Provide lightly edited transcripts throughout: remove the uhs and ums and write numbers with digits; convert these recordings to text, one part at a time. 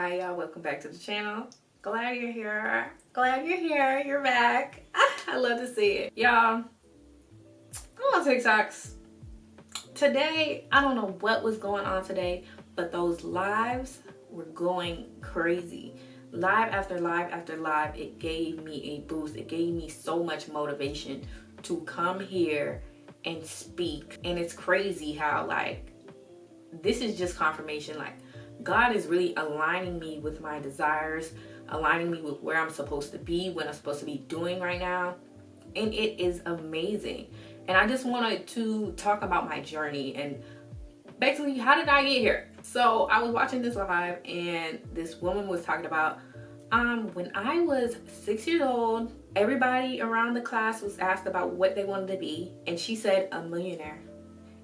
Hi y'all, welcome back to the channel. Glad you're here. Glad you're here. You're back. I love to see it. Y'all, I'm on TikToks. Today, I don't know what was going on today, but those lives were going crazy. Live after live after live, it gave me a boost. It gave me so much motivation to come here and speak. And it's crazy how this is just confirmation. God is really aligning me with my desires, aligning me with where I'm supposed to be, what I'm supposed to be doing right now. And it is amazing. And I just wanted to talk about my journey and basically, how did I get here? So I was watching this live and this woman was talking about when I was 6 years old, everybody around the class was asked about what they wanted to be, and she said a millionaire.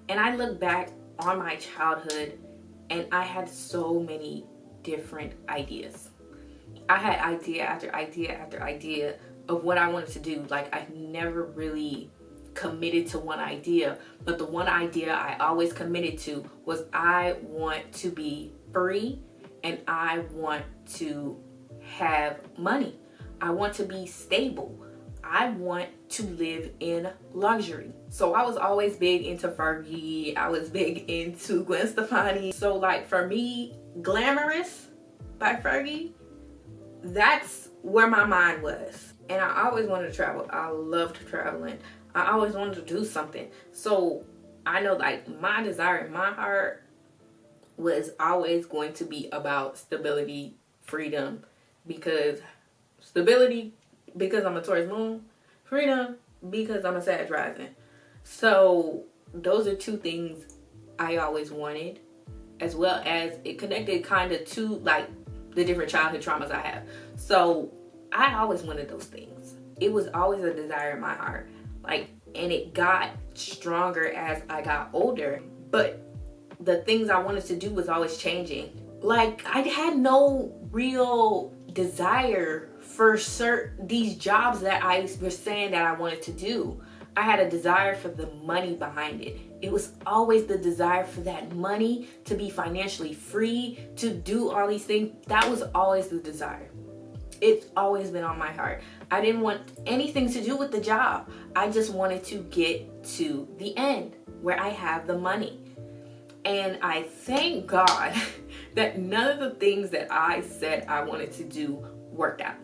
And I look back on my childhood and I had so many different ideas. I had idea after idea after idea of what I wanted to do. I never really committed to one idea, but the one idea I always committed to was I want to be free and I want to have money. I want to be stable. I want to live in luxury. So I was always big into Fergie. I was big into Gwen Stefani. So for me, Glamorous by Fergie, that's where my mind was. And I always wanted to travel. I loved traveling. I always wanted to do something. So I know my desire in my heart was always going to be about stability, freedom, because I'm a Taurus moon, freedom because I'm a Sag rising. So those are two things I always wanted, as well as it connected kind of to the different childhood traumas I have. So I always wanted those things. It was always a desire in my heart. And it got stronger as I got older. But the things I wanted to do was always changing. I had no real desire for these jobs that I was saying that I wanted to do. I had a desire for the money behind it. It was always the desire for that money, to be financially free, to do all these things. That was always the desire. It's always been on my heart. I didn't want anything to do with the job. I just wanted to get to the end where I have the money. And I thank God that none of the things that I said I wanted to do worked out.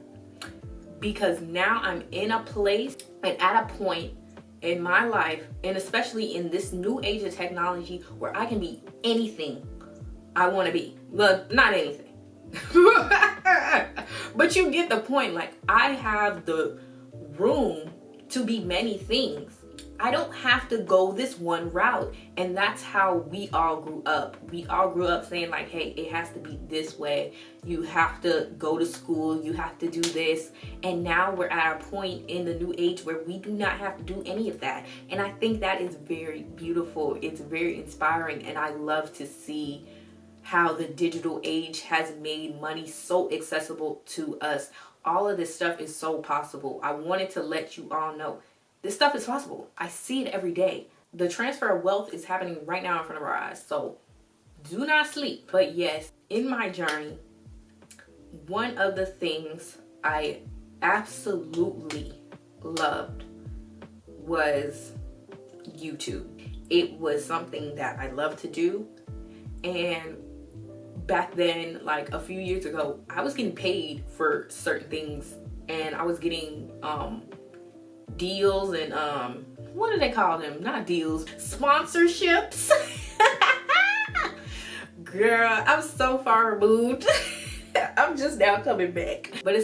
Because now I'm in a place and at a point in my life, and especially in this new age of technology, where I can be anything I want to be. Well, not anything. But you get the point. I have the room to be many things. I don't have to go this one route. And that's how we all grew up. We all grew up saying hey, it has to be this way. You have to go to school. You have to do this. And now we're at a point in the new age where we do not have to do any of that. And I think that is very beautiful. It's very inspiring. And I love to see how the digital age has made money so accessible to us. All of this stuff is so possible. I wanted to let you all know this stuff is possible. I see it every day. The transfer of wealth is happening right now in front of our eyes. So do not sleep. But yes, in my journey, one of the things I absolutely loved was YouTube. It was something that I loved to do. And back then, a few years ago, I was getting paid for certain things. And I was getting deals and what do they call them? Not deals, sponsorships. Girl, I'm so far removed. I'm just now coming back. But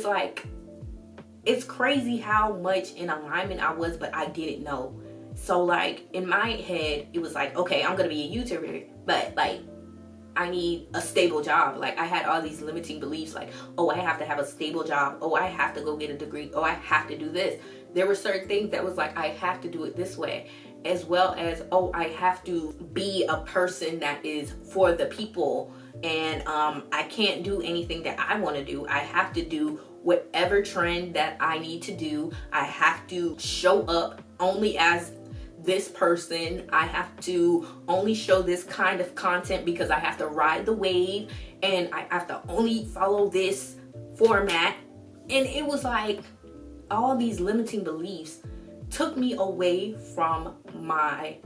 it's crazy how much in alignment I was, but I didn't know. So in my head, it was okay, I'm gonna be a YouTuber, but I need a stable job. I had all these limiting beliefs oh, I have to have a stable job. Oh, I have to go get a degree. Oh, I have to do this. There were certain things that was I have to do it this way, as well as, oh, I have to be a person that is for the people, and I can't do anything that I want to do. I have to do whatever trend that I need to do. I have to show up only as this person. I have to only show this kind of content because I have to ride the wave. and I have to only follow this format. And it was like all these limiting beliefs took me away from my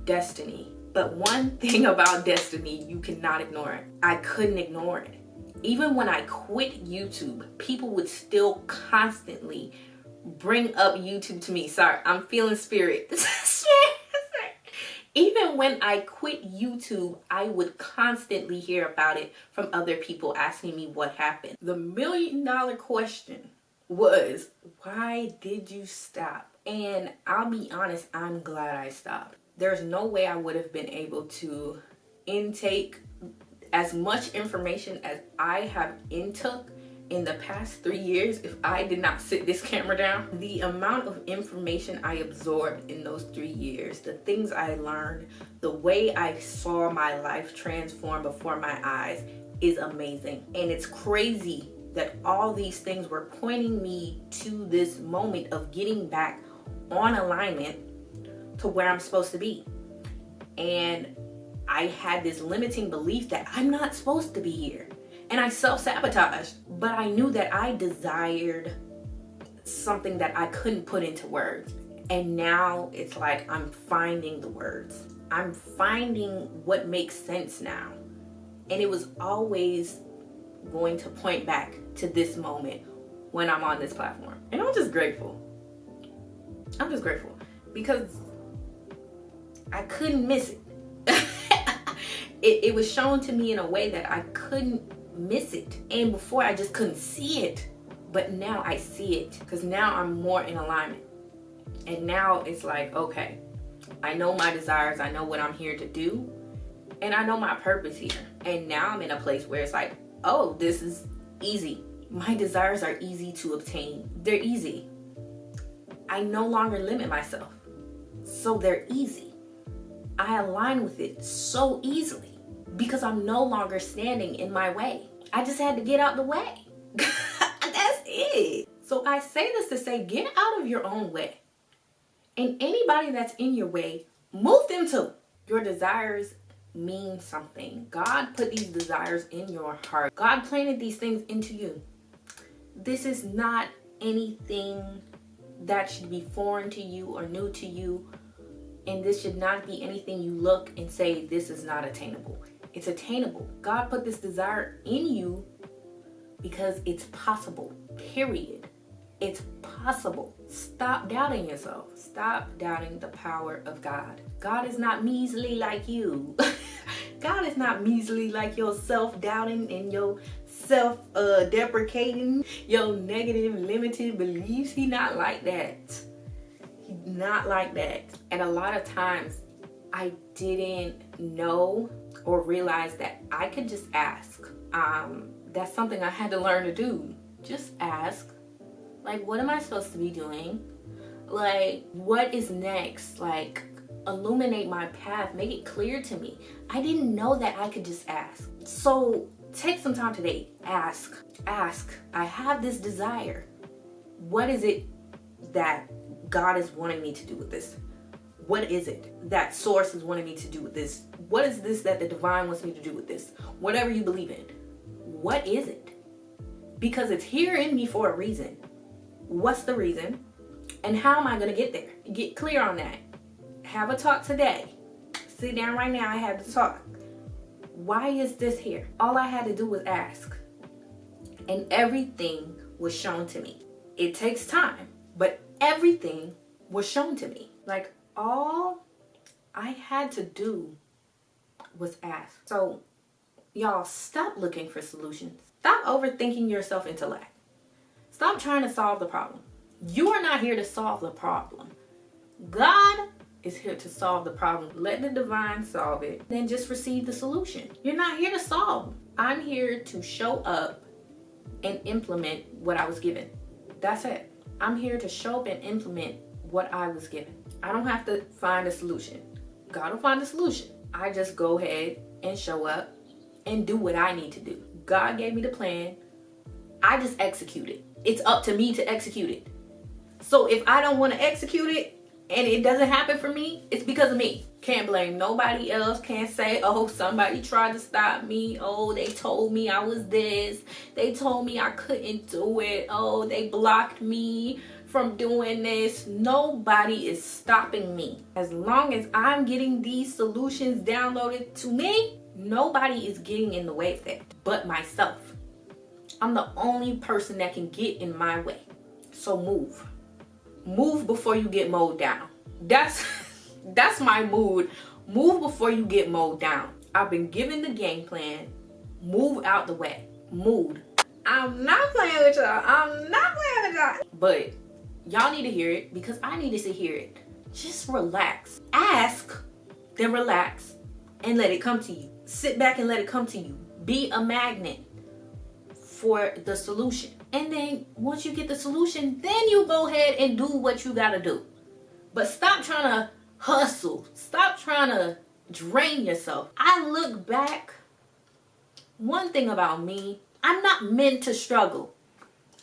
destiny. But one thing about destiny, you cannot ignore it. I couldn't ignore it. Even when I quit YouTube, people would still constantly bring up YouTube to me. Sorry, I'm feeling spirit. Even when I quit YouTube, I would constantly hear about it from other people asking me what happened. The $1 million question was, why did you stop? And I'll be honest, I'm glad I stopped. There's no way I would have been able to intake as much information as I have intook in the past 3 years if I did not sit this camera down. The amount of information I absorbed in those 3 years, the things I learned, the way I saw my life transform before my eyes is amazing. And it's crazy that all these things were pointing me to this moment of getting back on alignment to where I'm supposed to be. And I had this limiting belief that I'm not supposed to be here. And I self-sabotaged, but I knew that I desired something that I couldn't put into words. And now it's like I'm finding the words. I'm finding what makes sense now. And it was always going to point back to this moment when I'm on this platform. And I'm just grateful. I'm just grateful because I couldn't miss it. It was shown to me in a way that I couldn't miss it. And before I just couldn't see it, but now I see it because now I'm more in alignment. And now it's like, okay, I know my desires, I know what I'm here to do, and I know my purpose here. And now I'm in a place where it's like, oh, this is easy. My desires are easy to obtain. They're easy. I no longer limit myself. So they're easy. I align with it so easily because I'm no longer standing in my way. I just had to get out the way. That's it. So I say this to say, get out of your own way. And anybody that's in your way, move them too. Your desires mean something. God put these desires in your heart. God planted these things into you. This is not anything that should be foreign to you or new to you. And this should not be anything you look and say, this is not attainable. It's attainable. God put this desire in you because it's possible, period. It's possible. Stop doubting yourself. Stop doubting the power of God. God is not measly like you. God is not measly like your self-doubting and your self-deprecating, your negative, limited beliefs. He's not like that. He's not like that. And a lot of times I didn't know or realize that I could just ask. That's something I had to learn to do. Just ask. Like, what am I supposed to be doing? Like, what is next? Like, illuminate my path. Make it clear to me. I didn't know that I could just ask. So take some time today. Ask. Ask. I have this desire. What is it that God is wanting me to do with this? What is it that source is wanting me to do with this? What is this that the divine wants me to do with this? Whatever you believe in. What is it? Because it's here in me for a reason. What's the reason? And how am I going to get there? Get clear on that. Have a talk today. Sit down right now and have the talk. Why is this here? All I had to do was ask. And everything was shown to me. It takes time, but everything was shown to me. Like, all I had to do was ask. So, y'all, stop looking for solutions. Stop overthinking yourself into lack. Stop trying to solve the problem. You are not here to solve the problem. God is here to solve the problem. Let the divine solve it. Then just receive the solution. You're not here to solve. I'm here to show up and implement what I was given. That's it. I'm here to show up and implement what I was given. I don't have to find a solution. God will find a solution. I just go ahead and show up and do what I need to do. God gave me the plan. I just execute it. It's up to me to execute it. So if I don't want to execute it, and it doesn't happen for me, it's because of me. Can't blame nobody else. Can't say, oh, somebody tried to stop me. Oh, they told me I was this. They told me I couldn't do it. Oh, they blocked me from doing this. Nobody is stopping me. As long as I'm getting these solutions downloaded to me, nobody is getting in the way of that but myself. I'm the only person that can get in my way. So move. Move before you get mowed down. That's my mood. Move before you get mowed down. I've been given the game plan. Move out the way. Mood. I'm not playing with y'all. I'm not playing with y'all. But y'all need to hear it because I needed to hear it. Just relax. Ask, then relax, and let it come to you. Sit back and let it come to you. Be a magnet for the solution. And then once you get the solution, then you go ahead and do what you gotta do. But stop trying to hustle. Stop trying to drain yourself. I look back, one thing about me, I'm not meant to struggle.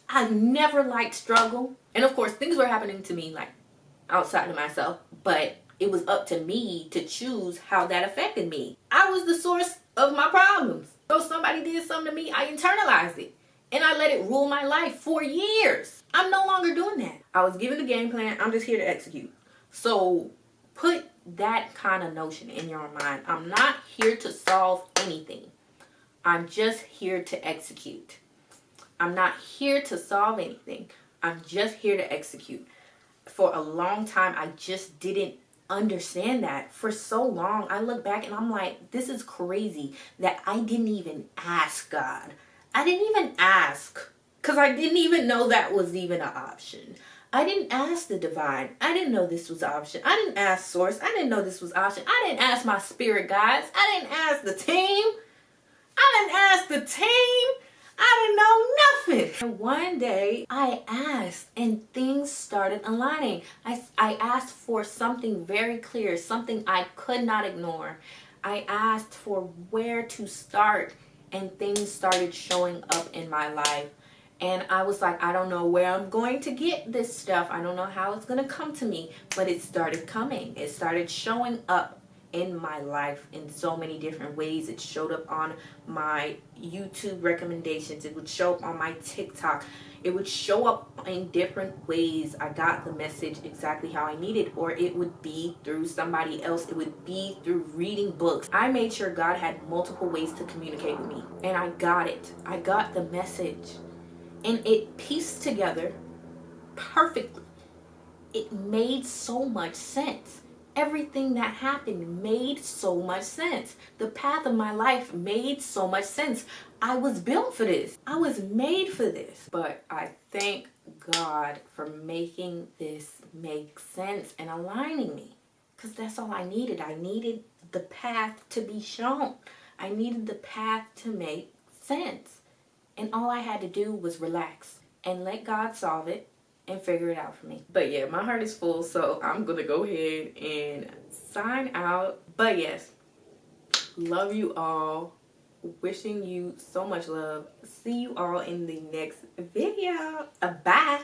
I never liked struggle. And of course, things were happening to me like outside of myself, but it was up to me to choose how that affected me. I was the source of my problems. So somebody did something to me, I internalized it. And I let it rule my life for years. I'm no longer doing that. I was given the game plan. I'm just here to execute. So put that kind of notion in your mind. I'm not here to solve anything. I'm just here to execute. I'm not here to solve anything. I'm just here to execute. For a long time, I just didn't understand that. For so long, I look back and I'm like, this is crazy that I didn't even ask God. I didn't even ask because I didn't even know that was even an option. I didn't ask the divine. I didn't know this was an option. I didn't ask source. I didn't know this was an option. I didn't ask my spirit guides. I didn't ask the team. I didn't ask the team. I didn't know nothing. And one day I asked and things started aligning. I asked for something very clear, something I could not ignore. I asked for where to start and things started showing up in my life. And I was like, I don't know where I'm going to get this stuff. I don't know how it's going to come to me. But it started coming. It started showing up in my life in so many different ways. It showed up on my YouTube recommendations. It would show up on my TikTok. It would show up in different ways. I got the message exactly how I needed, or it would be through somebody else. It would be through reading books. I made sure God had multiple ways to communicate with me, and I got it. I got the message, and it pieced together perfectly. It made so much sense. Everything that happened made so much sense. The path of my life made so much sense. I was built for this. I was made for this. But I thank God for making this make sense and aligning me. Because that's all I needed. I needed the path to be shown. I needed the path to make sense. And all I had to do was relax and let God solve it and figure it out for me. But yeah, my heart is full, so I'm gonna go ahead and sign out. But yes, love you all. Wishing you so much love. See you all in the next video. Bye.